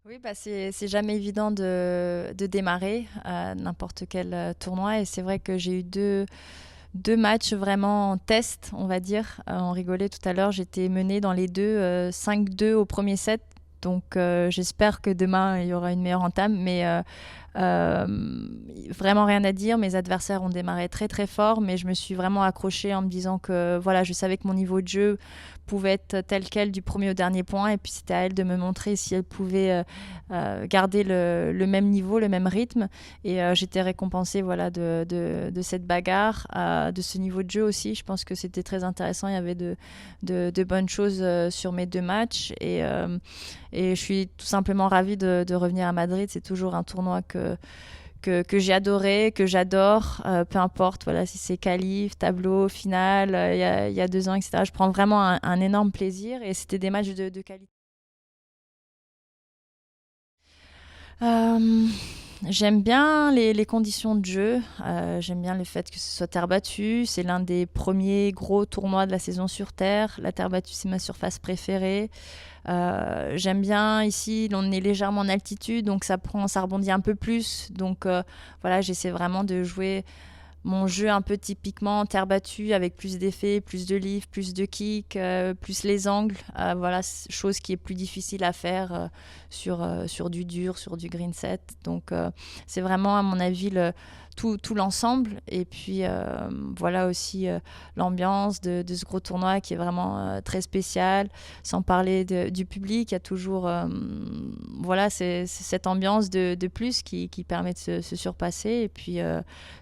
Oui, bah, c'est jamais évident de démarrer n'importe quel tournoi. Et c'est vrai que j'ai eu deux matchs vraiment en test, on va dire. On rigolait tout à l'heure, j'étais menée dans les deux, 5-2 au premier set. Donc j'espère que demain, il y aura une meilleure entame. Mais euh, vraiment rien à dire. Mes adversaires ont démarré très très fort, mais je me suis vraiment accrochée en me disant que voilà, je savais que mon niveau de jeu pouvait être tel quel du premier au dernier point. Et puis c'était à elle de me montrer si elle pouvait garder le même niveau, le même rythme. Et j'étais récompensée voilà, de cette bagarre, de ce niveau de jeu aussi. Je pense que c'était très intéressant. Il y avait de bonnes choses sur mes deux matchs. Et je suis tout simplement ravie de revenir à Madrid. C'est toujours un tournoi que j'ai adoré, que j'adore, peu importe voilà, si c'est qualif, tableau, finale, il y a 2 ans, etc. Je prends vraiment un énorme plaisir et c'était des matchs de qualité. Euh, J'aime bien les conditions de jeu. J'aime bien le fait que ce soit terre battue. C'est l'un des premiers gros tournois de la saison sur terre. La terre battue, c'est ma surface préférée. J'aime bien ici, on est légèrement en altitude, donc ça rebondit un peu plus. Donc voilà, j'essaie vraiment de jouer mon jeu un peu typiquement terre battue avec plus d'effets, plus de lift, plus de kick, plus les angles. Voilà, chose qui est plus difficile à faire sur du dur, sur du green set. Donc c'est vraiment à mon avis tout l'ensemble. Et puis voilà aussi l'ambiance de ce gros tournoi qui est vraiment très spécial. Sans parler du public, il y a toujours voilà, c'est cette ambiance de plus qui permet de se surpasser. Et puis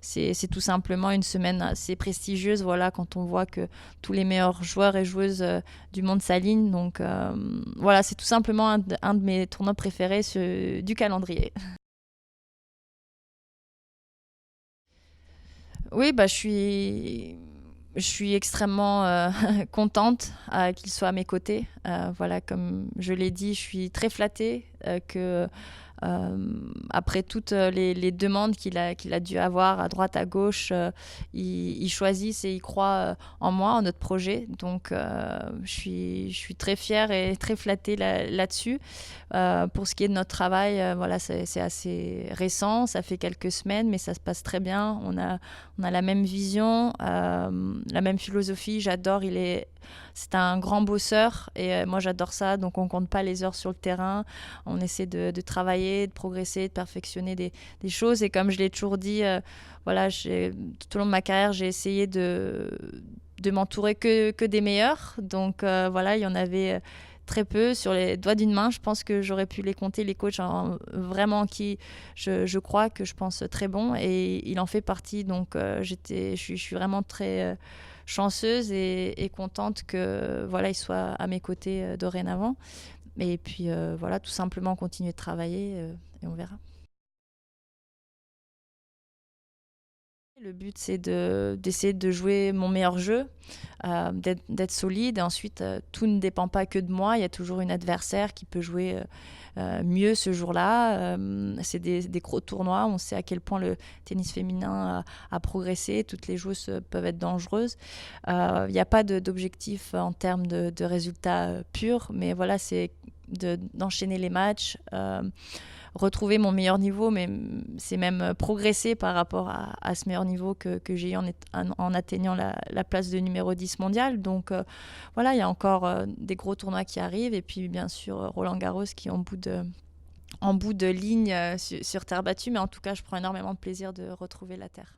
c'est tout simplement une semaine assez prestigieuse, voilà, quand on voit que tous les meilleurs joueurs et joueuses du monde s'alignent. Donc voilà, c'est tout simplement un de mes tournois préférés du calendrier. Oui, bah, je suis extrêmement contente qu'il soit à mes côtés. Voilà, comme je l'ai dit, je suis très flattée que après toutes les demandes qu'il a dû avoir à droite, à gauche, il choisisse et il croit en moi, en notre projet. Donc, je suis très fière et très flattée là-dessus. Pour ce qui est de notre travail, voilà, c'est assez récent, ça fait quelques semaines, mais ça se passe très bien. On a la même vision, la même philosophie. J'adore, c'est un grand bosseur et moi j'adore ça. Donc on compte pas les heures sur le terrain, on essaie de travailler, de progresser, de perfectionner des choses. Et comme je l'ai toujours dit, voilà, tout au long de ma carrière, j'ai essayé de m'entourer que des meilleurs. Donc voilà, il y en avait très peu sur les doigts d'une main. Je pense que j'aurais pu les compter, les coachs vraiment qui je crois que je pense très bon et il en fait partie. Donc je suis vraiment très chanceuse et contente que voilà il soit à mes côtés dorénavant. Et puis voilà, tout simplement continuer de travailler et on verra. Le but, c'est d'essayer de jouer mon meilleur jeu, d'être solide. Et ensuite, tout ne dépend pas que de moi. Il y a toujours une adversaire qui peut jouer mieux ce jour-là. C'est des gros tournois. On sait à quel point le tennis féminin a progressé. Toutes les joueuses peuvent être dangereuses. Il n'y a pas d'objectif en termes de résultats purs. Mais voilà, c'est d'enchaîner les matchs. Retrouver mon meilleur niveau, mais c'est même progresser par rapport à ce meilleur niveau que j'ai eu en atteignant la place de numéro 10 mondial. Donc voilà, il y a encore des gros tournois qui arrivent, et puis bien sûr Roland Garros qui est en bout de ligne sur terre battue, mais en tout cas je prends énormément de plaisir de retrouver la terre.